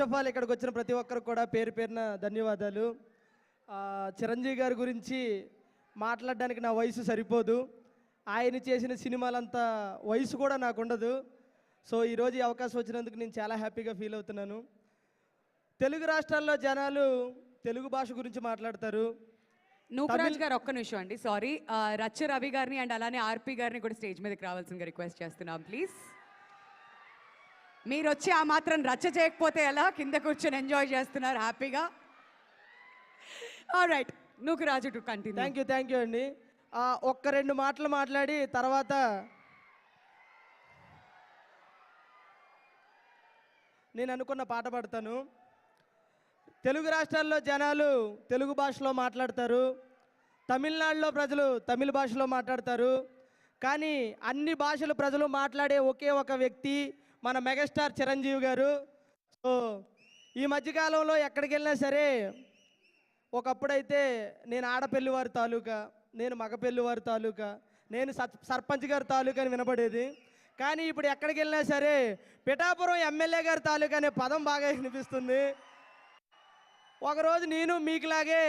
First of all ఇక్కడికి వచ్చిన ప్రతి ఒక్కరికి కూడా పేరు పేరున ధన్యవాదాలు. చిరంజీవి గారి గురించి మాట్లాడడానికి నా వయసు సరిపోదు. ఆయన చేసిన సినిమాలంతా వయసు కూడా నాకు ఉండదు. సో ఈరోజు ఈ అవకాశం వచ్చినందుకు నేను చాలా హ్యాపీగా ఫీల్ అవుతున్నాను. తెలుగు రాష్ట్రాల్లో జనాలు తెలుగు భాష గురించి మాట్లాడతారు. నూకరాజ్ గారు ఒక్క నిమిషం అండి, సారీ. రచ్చ రవి గారిని అండ్ అలానే ఆర్పి గారిని కూడా స్టేజ్ మీదకి రావాల్సిందిగా రిక్వెస్ట్ చేస్తున్నాం ప్లీజ్. మీరు వచ్చి ఆ మాత్రం రచ్చ చేయకపోతే ఎలా? కింద కూర్చొని ఎంజాయ్ చేస్తున్నారు హ్యాపీగా. Alright, Nookaraju to continue. Thank you అండి. ఒక్క రెండు మాటలు మాట్లాడి తర్వాత నేను అనుకున్న పాట పాడతాను. తెలుగు రాష్ట్రాల్లో జనాలు తెలుగు భాషలో మాట్లాడతారు, తమిళనాడులో ప్రజలు తమిళ భాషలో మాట్లాడతారు. కానీ అన్ని భాషల ప్రజలు మాట్లాడే ఒకే ఒక వ్యక్తి మన మెగాస్టార్ చిరంజీవి గారు. సో ఈ మధ్యకాలంలో ఎక్కడికి వెళ్ళినా సరే, ఒకప్పుడైతే నేను ఆడపల్లి వారి తాలూకా, నేను మగపల్లి వారి తాలూకా, నేను సర్పంచ్ గారి తాలూకా అని వినపడేది. కానీ ఇప్పుడు ఎక్కడికి వెళ్ళినా సరే పిఠాపురం ఎమ్మెల్యే గారి తాలూకా అనే పదం బాగా వినిపిస్తుంది. ఒకరోజు నేను మీకులాగే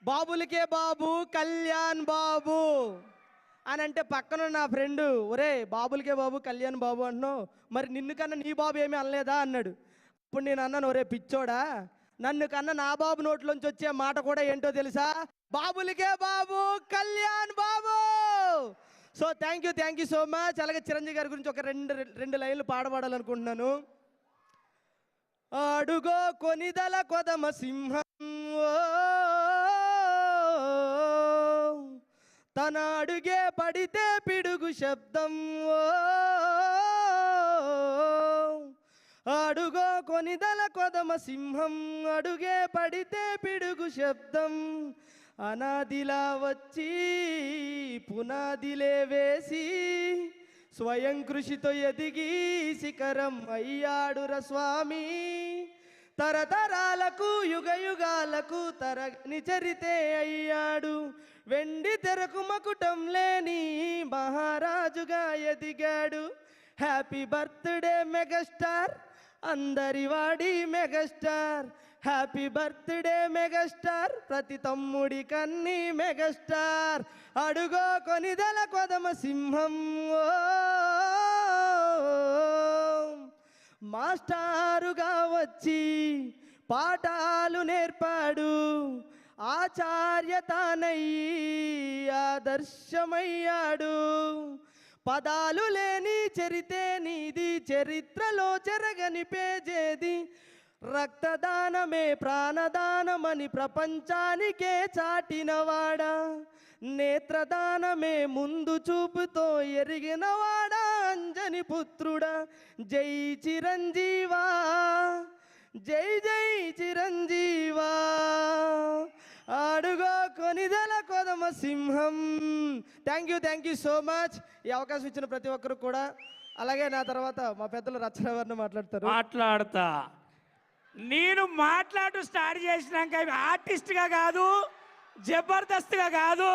బాబులకే బాబు కళ్యాణ్ బాబు అని అంటే పక్కన నా ఫ్రెండు, ఒరే బాబులకే బాబు కళ్యాణ్ బాబు అంటున్నావు, మరి నిన్ను కన్నా నీ బాబు ఏమీ అనలేదా అన్నాడు. అప్పుడు నేను అన్నాను, ఒరే పిచ్చోడా, నన్ను కన్నా నా బాబు నోట్లోంచి వచ్చే మాట కూడా ఏంటో తెలుసా? బాబులకే బాబు Kalyan Babu. So thank you so much. అలాగే చిరంజీవి గారి గురించి ఒక రెండు లైన్లు పాడబడాలనుకుంటున్నాను. అడుగో కొనిదల కొదమ సింహం, తన అడుగే పడితే పిడుగు శబ్దం. అడుగో కొనిదల కొదమ సింహం, అడుగే పడితే పిడుగు శబ్దం. అనాదిలా వచ్చి పునాదిలే వేసి స్వయం కృషితో ఎదిగి శిఖరం అయ్యాడుర స్వామి. తరతరాలకు యుగ యుగాలకు తరని చరితే అయ్యాడు. వెండి తెరకు మకుటం లేని మహారాజుగా ఎదిగాడు. హ్యాపీ బర్త్డే మెగాస్టార్, అందరి వాడి మెగాస్టార్. హ్యాపీ బర్త్డే మెగాస్టార్, ప్రతి తమ్ముడి కన్ని మెగాస్టార్. అడుగో కొనిదల కొదమ సింహం, మాస్టారుగా వచ్చి పాఠాలు నేర్పాడు. ఆచార్యతానయ్యి ఆదర్శమయ్యాడు. పదాలు లేని చరితే నీది, చరిత్రలో చెరగని పేజేది. రక్తదానమే ప్రాణదానమని ప్రపంచానికే చాటినవాడా. నేత్రదానమే ముందు చూపుతో ఎరిగినవాడా. అంజని పుత్రుడా, జై చిరంజీవా, జై జై చిరంజీవా. అడుగో కొనిదల కొదమ సింహం. Thank you so much. ఈ అవకాశం ఇచ్చిన ప్రతి ఒక్కరు కూడా. అలాగే నా తర్వాత మా పెద్దలు రచనవర్ణ మాట్లాడతా. నేను మాట్లాడు స్టార్ట్ చేసినాక ఆర్టిస్ట్గా కాదు, జబర్దస్త్గా కాదు,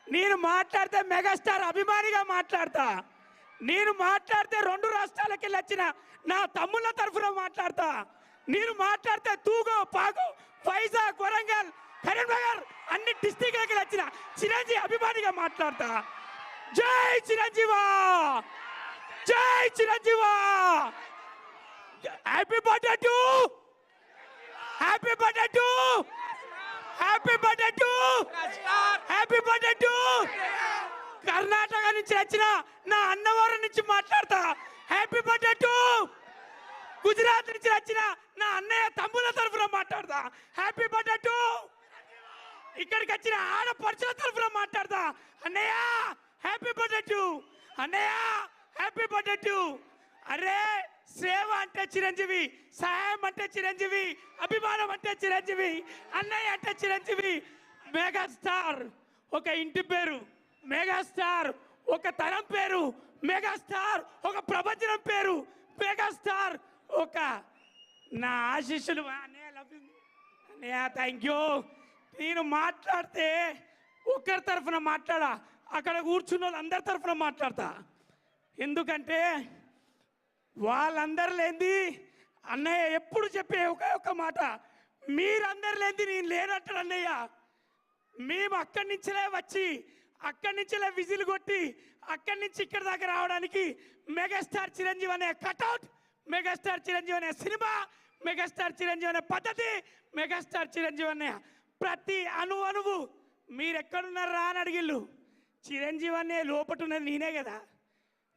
నేను మాట్లాడితే మెగాస్టార్ అభిమానిగా మాట్లాడతా. నేను మాట్లాడితే 2 రాష్ట్రాలకి వెళ్ళి వచ్చిన నా తమ్ముళ్ళ తరఫున మాట్లాడతా. నేను మాట్లాడితే తూగు పాకు వైజాగ్ వరంగల్ కరీంనగర్ అన్ని డిస్టిక్లకి వచ్చిన చిరంజీవి అభిమానిగా మాట్లాడతా. జై చిరంజీవా, జై చిరంజీవా. Happy birthday to, happy birthday to, happy birthday to, happy birthday to. Karnataka నుంచి వచ్చిన నా అన్నవరం నుంచి మాట్లాడతా. Happy birthday to. గుజరాత్ నుంచి వచ్చిన నా అన్నయ్య తమ్ముల తరఫున మాట్లాడతా. Happy birthday to. ఇక్కడికి వచ్చిన ఆడపడుచుల తరఫున మాట్లాడతా. అన్నయ్య హ్యాపీ బర్త్డే టు, అన్నయ్య హ్యాపీ బర్త్డే టు. అరే సేవ అంటే చిరంజీవి, సహాయం అంటే చిరంజీవి, అభిమానం అంటే చిరంజీవి, అన్నయ్య అంటే చిరంజీవి. మెగాస్టార్ ఒక ఇంటి పేరు, మెగాస్టార్ ఒక తరం పేరు, మెగాస్టార్ ఒక ప్రపంచం పేరు, మెగాస్టార్ ఒక నా ఆశీస్సులు. అన్నయ్య లవ్ యూ అన్నయ్య, థ్యాంక్ యూ. నేను మాట్లాడితే ఒక్కరి తరఫున మాట్లాడా, అక్కడ కూర్చున్న వాళ్ళందరి తరఫున మాట్లాడతా. ఎందుకంటే వాళ్ళందరూ లేనిది అన్నయ్య ఎప్పుడు చెప్పే ఒకే ఒక్క మాట, మీరందరు లేనిది నేను లేనట్టాడు అన్నయ్య. మేము అక్కడి నుంచిలే వచ్చి అక్కడి నుంచిలే విజిల్ కొట్టి అక్కడి నుంచి ఇక్కడ దాకా రావడానికి మెగాస్టార్ చిరంజీవి అనే కటౌట్, మెగాస్టార్ చిరంజీవి అనే సినిమా, మెగాస్టార్ చిరంజీవి అనే పద్ధతి, మెగాస్టార్ చిరంజీవి అనే ప్రతి అణువు మీరెక్కడున్నారా అని అడిగిళ్ళు. చిరంజీవి అనే లోపట ఉన్నది నేనే కదా,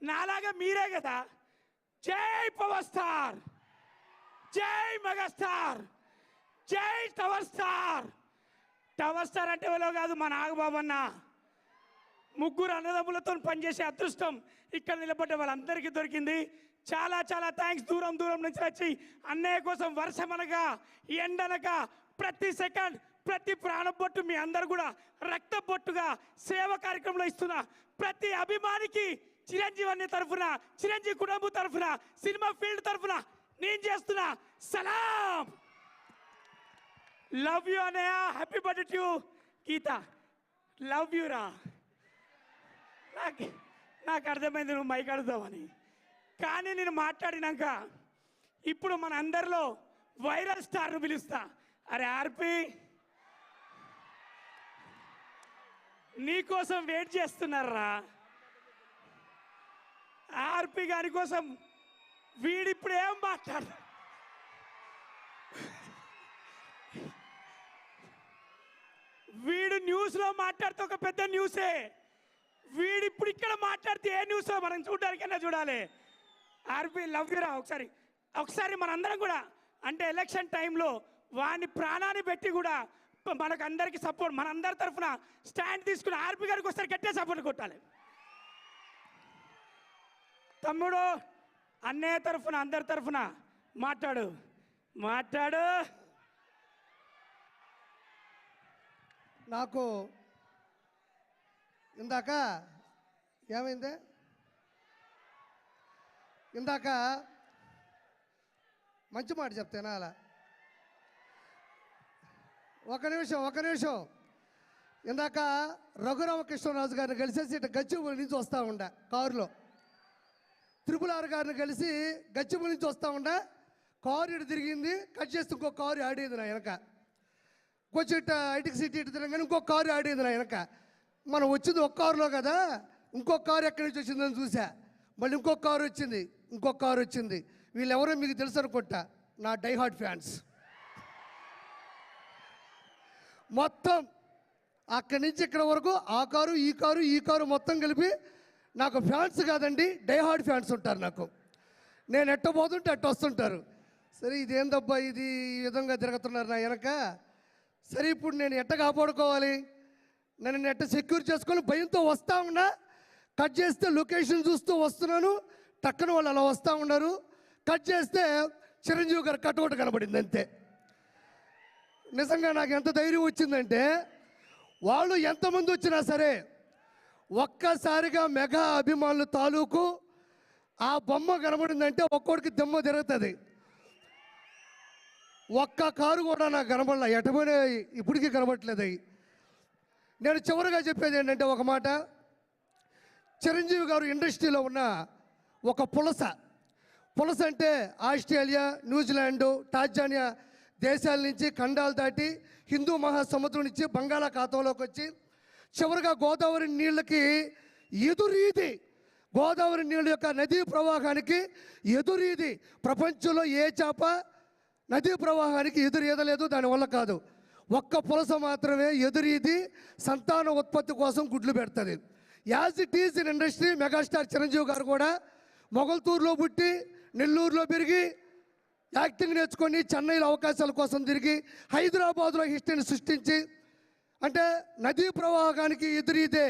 నాలాగా మీరే కదా. జై పవర్ స్టార్, జై మెగాస్టార్, జై టవర్ స్టార్. టవర్ స్టార్ అంటే ఎవరో కాదు, మా నాగబాబు అన్న. ముగ్గురు అన్నదమ్ములతో పనిచేసే అదృష్టం ఇక్కడ నిలబడ్డ వాళ్ళందరికీ దొరికింది. చాలా చాలా థ్యాంక్స్. దూరం దూరం నుంచి వచ్చి అన్నయ్య కోసం వర్షమనగా ఎండనగా ప్రతి సెకండ్ ప్రతి ప్రాణబొట్టు మీ అందరు కూడా రక్త బొట్టుగా సేవ కార్యక్రమంలో ఇస్తున్న ప్రతి అభిమానికి చిరంజీవి అనే తరఫున, చిరంజీవి కుటుంబం తరఫున, సినిమా ఫీల్డ్ తరఫున నేను చేస్తున్నా సలాం. లవ్ యూ అన్నయ్య. Happy birthday to you. Geetha love you రా. నాకు అర్థమైంది నువ్వు మైక్ అడుగుతావని, కానీ నేను మాట్లాడినాక ఇప్పుడు మన అందరిలో వైరల్ స్టార్ను పిలుస్తా. అరే ఆర్పి, నీకోసం వెయిట్ చేస్తున్నారా? ఆర్పి గారి కోసం వీడిప్పుడు ఏం మాట్లాడు, వీడు న్యూస్లో మాట్లాడితే ఒక పెద్ద న్యూసే, వీడిప్పుడు ఇక్కడ మాట్లాడితే ఏ న్యూస్ మనం చూడడానికైనా చూడాలి. ఆర్పి లవ్ యూరా. ఒకసారి మనందరం కూడా అంటే ఎలక్షన్ టైంలో వాడిని ప్రాణాన్ని పెట్టి కూడా మనకు అందరికి సపోర్ట్, మనందరి తరఫున స్టాండ్ తీసుకుని ఆర్పి గారికి ఒకసారి గట్టిగా సపోర్ట్ కొట్టాలి. తమ్ముడు అన్నయ్య తరఫున అందరి తరఫున మాట్లాడు. నాకు ఇందాక ఏమైంది? ఇందాక మంచి మాట చెప్తేనా అలా? ఒక నిమిషం. ఇందాక రఘురామకృష్ణరాజు గారిని కలిసేసి ఇటు గచ్చిబౌలి నుంచి వస్తూ ఉండ కారులో, త్రిపుల్ గారిని కలిసి గచ్చిబౌలి నుంచి వస్తూ ఉండ, కారు ఇటు తిరిగింది, కట్ చేస్తే ఇంకో కారు ఆడేది నా వెనక. కొంచెం ఇటు ఐటికి సిటీ ఇటు తిరగగానే ఇంకో కారు ఆడేది నా వెనక. మనం వచ్చింది ఒక కారులో కదా, ఇంకొక కారు ఎక్కడి నుంచి వచ్చిందని చూసా. మళ్ళీ ఇంకొక కారు వచ్చింది. వీళ్ళెవరో మీకు తెలుసు అనుకుంటా, నా డైహార్డ్ ఫ్యాన్స్. మొత్తం అక్కడి నుంచి ఇక్కడ వరకు ఆ కారు ఈ కారు మొత్తం కలిపి నాకు ఫ్యాన్స్ కాదండి, డైహార్డ్ ఫ్యాన్స్ ఉంటారు నాకు. నేను ఎట్టబోతుంటే అట్ట వస్తుంటారు. సరే ఇదేందబ్బా ఇది, ఈ విధంగా తిరుగుతున్నారు నా వెనక. సరే ఇప్పుడు నేను ఎట్ట కాపాడుకోవాలి, నన్ను ఎట్ట సెక్యూర్ చేసుకొని భయంతో వస్తూ ఉన్నా. కట్ చేస్తే లొకేషన్ చూస్తూ వస్తున్నాను, టక్కన వాళ్ళు అలా వస్తూ ఉన్నారు. కట్ చేస్తే చిరంజీవి గారు కటౌట్ కనబడింది అంతే. నిజంగా నాకు ఎంత ధైర్యం వచ్చిందంటే, వాళ్ళు ఎంతమంది వచ్చినా సరే ఒక్కసారిగా మెగా అభిమానులు తాలూకు ఆ బొమ్మ కనబడిందంటే ఒక్కోడికి దెమ్మ తిరుగుతుంది. ఒక్క కారు కూడా నాకు కనబడలే, ఎటపోయినా ఇప్పటికీ కనబడట్లేదు. నేను చివరిగా చెప్పేది ఏంటంటే ఒక మాట, చిరంజీవి గారు ఇండస్ట్రీలో ఉన్న ఒక పులస అంటే ఆస్ట్రేలియా, న్యూజిలాండు, టాంజానియా దేశాల నుంచి ఖండాలు దాటి హిందూ మహాసముద్రం నుంచి బంగాళాఖాతంలోకి వచ్చి చివరిగా గోదావరి నీళ్ళకి ఎదురీది, గోదావరి నీళ్ళ యొక్క నదీ ప్రవాహానికి ఎదురీది. ప్రపంచంలో ఏ చేప నదీ ప్రవాహానికి ఎదురీదలేదు, దానివల్ల కాదు. ఒక్క పులస మాత్రమే ఎదురీది సంతాన ఉత్పత్తి కోసం గుడ్లు పెడుతుంది. As it is in industry, megastar Chiranjeevi గారు కూడా మొగల్తూరులో పుట్టి నెల్లూరులో పెరిగి యాక్టింగ్ నేర్చుకొని చెన్నైలో అవకాశాల కోసం తిరిగి హైదరాబాద్లో హిస్టరీని సృష్టించి, అంటే నదీ ప్రవాహానికి ఎదురీదే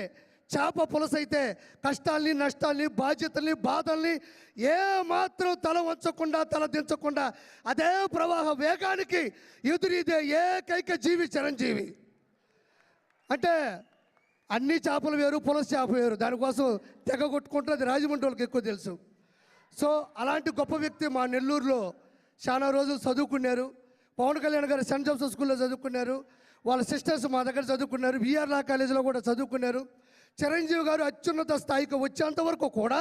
చేప పులస అయితే కష్టాల్ని, నష్టాల్ని, బాధ్యతల్ని, బాధల్ని ఏ మాత్రం తల వంచకుండా, తల దించకుండా అదే ప్రవాహ వేగానికి ఎదురీదే ఏకైక జీవి చిరంజీవి. అంటే అన్ని చేపలు వేరు, పులస చేప వేరు, దానికోసం తెగ కొట్టుకుంటుంది. రాజమండ్రి వాళ్ళకి ఎక్కువ తెలుసు. సో అలాంటి గొప్ప వ్యక్తి మా నెల్లూరులో చాలా రోజులు చదువుకున్నారు. పవన్ కళ్యాణ్ గారు సెంట్ జోసెఫ్ స్కూల్లో చదువుకున్నారు. వాళ్ళ సిస్టర్స్ మా దగ్గర చదువుకున్నారు. విఆర్ లా కాలేజీలో కూడా చదువుకున్నారు. చిరంజీవి గారు అత్యున్నత స్థాయికి వచ్చేంత వరకు కూడా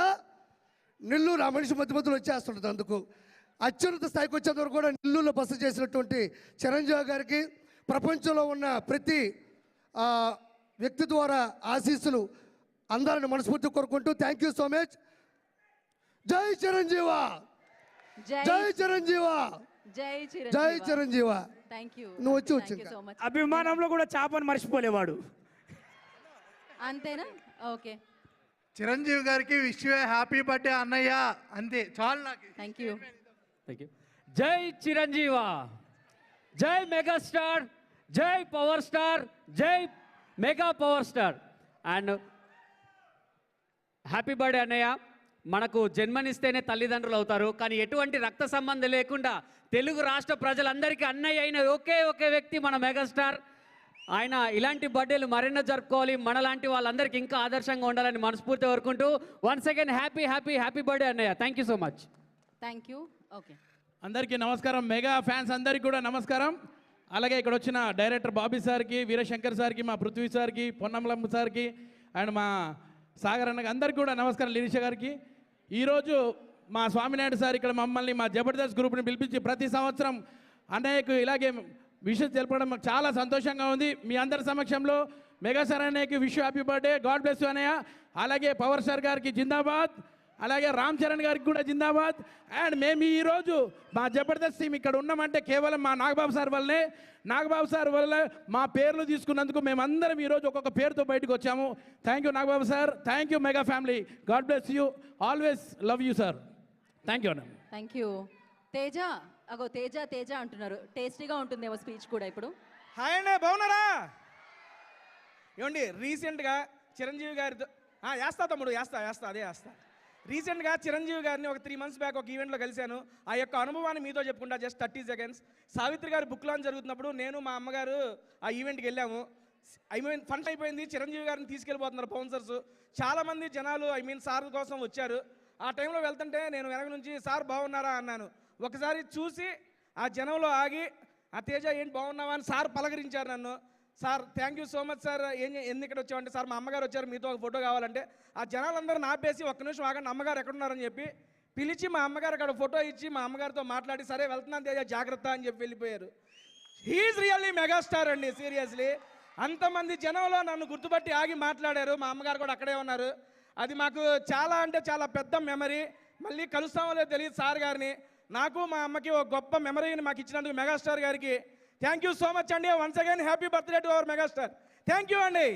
నెల్లూరు ఆ మనిషి మధ్య మధ్యలో వచ్చేస్తుంటుంది. అందుకు అత్యున్నత స్థాయికి వచ్చేంత వరకు కూడా నెల్లూరులో బస చేసినటువంటి చిరంజీవి గారికి ప్రపంచంలో ఉన్న ప్రతి వ్యక్తి ద్వారా ఆశీస్సులు అందరిని మనస్ఫూర్తి కోరుకుంటూ థ్యాంక్ యూ సో మచ్. జై చిరంజీవ, జై చిరంజీవ, జై చిరంజీవ. నువ్వు వచ్చి అభిమానంలో కూడా చేపను మర్చిపోలేవాడు. అంతేనా? ఓకే, చిరంజీవి గారికి విష్ యూ హ్యాపీ బర్త్డే అన్నయ్య, అంతే చాలు నాకు. Thank you. జై చిరంజీవ, జై మెగాస్టార్, జై పవర్ స్టార్, జై mega power star. And happy birthday అన్నయ్య. మనకు జన్మనిస్తేనే తల్లిదండ్రులు అవుతారు, కానీ ఎటువంటి రక్త సంబంధం లేకుండా తెలుగు రాష్ట్ర ప్రజలందరికీ అన్నయ్య అయిన ఒకే వ్యక్తి మన మెగాస్టార్. ఆయన ఇలాంటి బర్త్డేలు మరెన్నో జరుపుకోవాలి, మనలాంటి వాళ్ళందరికీ ఇంకా ఆదర్శంగా ఉండాలని మనస్ఫూర్తి కోరుకుంటూ వన్స్ అగైన్ హ్యాపీ బర్త్డే అన్నయ్య. Thank you so much. Thank you. Okay, అందరికీ నమస్కారం, మెగా ఫ్యాన్స్ అందరికీ కూడా నమస్కారం. అలాగే ఇక్కడ వచ్చిన డైరెక్టర్ బాబీ సార్కి, వీరశంకర్ సార్కి, మా పృథ్వీ సార్కి, పొన్నమలమ్మ సార్కి అండ్ మా సాగర్ అన్నకి అందరికీ కూడా నమస్కారం. లిరిష గారికి ఈరోజు మా స్వామినాయుడు సార్ ఇక్కడ మమ్మల్ని మా జబర్దస్త్ గ్రూప్ని పిలిపించి ప్రతి సంవత్సరం అన్నయ్యకు ఇలాగే విషెస్ తెలపడం మాకు చాలా సంతోషంగా ఉంది. మీ అందరి సమక్షంలో మెగాస్టార్ అన్నయ్యకి wish happy birthday, God bless you అన్నయ్య. అలాగే పవర్ స్టార్ గారికి జిందాబాద్, అలాగే రామ్ చరణ్ గారికి కూడా జిందాబాద్. అండ్ మేము ఈరోజు మా జబర్దస్త్ టీం ఇక్కడ ఉన్నామంటే కేవలం మా నాగబాబు సార్ వల్లనే. నాగబాబు సార్ వల్ల మా పేర్లు తీసుకున్నందుకు మేమందరం ఈరోజు ఒక్కొక్క పేరుతో బయటకు వచ్చాము. Thank you Nagababu sir, thank you mega family, God bless you, always love you sir. Thank you అన్న. Thank you. తేజ, అగో తేజ అంటున్నారు. టేస్టీగా ఉంటుందేమో స్పీచ్ కూడా ఇప్పుడు. హాయ్ అండి, బాగున్నారా? ఏమండి రీసెంట్గా చిరంజీవి గారితో వేస్తా తమ్ముడు, వేస్తా. రీసెంట్గా చిరంజీవి గారిని ఒక 3 months బ్యాక్ ఒక ఈవెంట్లో కలిశాను. ఆ యొక్క అనుభవాన్ని మీతో చెప్పుకుంటా జస్ట్ 30 seconds. సావిత్రి గారి బుక్ లాంచ్ జరుగుతున్నప్పుడు నేను మా అమ్మగారు ఆ ఈవెంట్కి వెళ్ళాము. ఫంక్షన్ అయిపోయింది, చిరంజీవి గారిని తీసుకెళ్ళిపోతున్నారు బౌన్సర్స్. చాలామంది జనాలు సార్ కోసం వచ్చారు. ఆ టైంలో వెళ్తుంటే నేను వెనక నుంచి సార్ బాగున్నారా అన్నాను. ఒకసారి చూసి ఆ జనంలో ఆగి ఆ తేజ ఏంటి బాగున్నావా అని సార్ పలకరించారు నన్ను. Sir thank you so much sir, ఎందుకు ఇక్కడ వచ్చామంటే సార్ మా అమ్మగారు వచ్చారు మీతో ఒక ఫోటో కావాలంటే ఆ జనాలందరూ ఆపేసి ఒక్క నిమిషం ఆగండి అమ్మగారు ఎక్కడున్నారని చెప్పి పిలిచి మా అమ్మగారు అక్కడ ఫోటో ఇచ్చి మా అమ్మగారితో మాట్లాడి సరే వెళ్తున్నాను తేజ జాగ్రత్త అని చెప్పి వెళ్ళిపోయారు. హీఈస్ రియల్లీ మెగాస్టార్ అండి, సీరియస్లీ. అంతమంది జనంలో నన్ను గుర్తుపట్టి ఆగి మాట్లాడారు. మా అమ్మగారు కూడా అక్కడే ఉన్నారు. అది మాకు చాలా అంటే చాలా పెద్ద మెమరీ. మళ్ళీ కలుస్తామో లేదో తెలియదు సార్ గారిని. నాకు మా అమ్మకి ఒక గొప్ప మెమరీని మాకు ఇచ్చినందుకు మెగాస్టార్ గారికి థ్యాంక్ యూ సో మచ్ అండి. Once again happy birthday to our megastar. Thank you అండి.